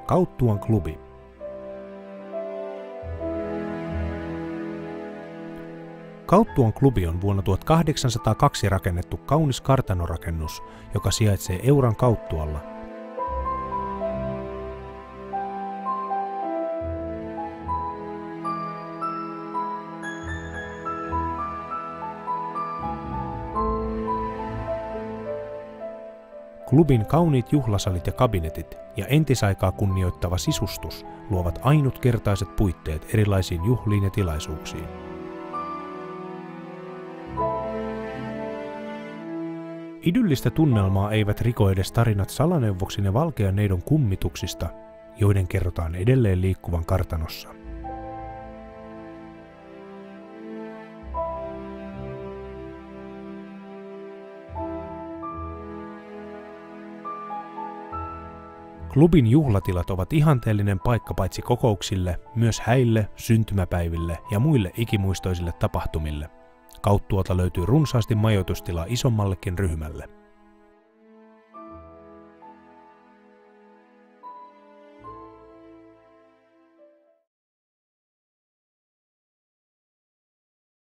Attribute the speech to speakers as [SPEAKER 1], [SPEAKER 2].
[SPEAKER 1] Kauttuan klubi. Kauttuan klubi on vuonna 1802 rakennettu kaunis kartanorakennus, joka sijaitsee Euran Kauttualla. Klubin kauniit juhlasalit ja kabinetit ja entisaikaa kunnioittava sisustus luovat ainutkertaiset puitteet erilaisiin juhliin ja tilaisuuksiin. Idyllistä tunnelmaa eivät riko edes tarinat Salaneuvoksen ja Valkean neidon kummituksista, joiden kerrotaan edelleen liikkuvan kartanossa. Klubin juhlatilat ovat ihanteellinen paikka paitsi kokouksille, myös häille, syntymäpäiville ja muille ikimuistoisille tapahtumille. Kauttualta löytyy runsaasti majoitustilaa isommallekin ryhmälle.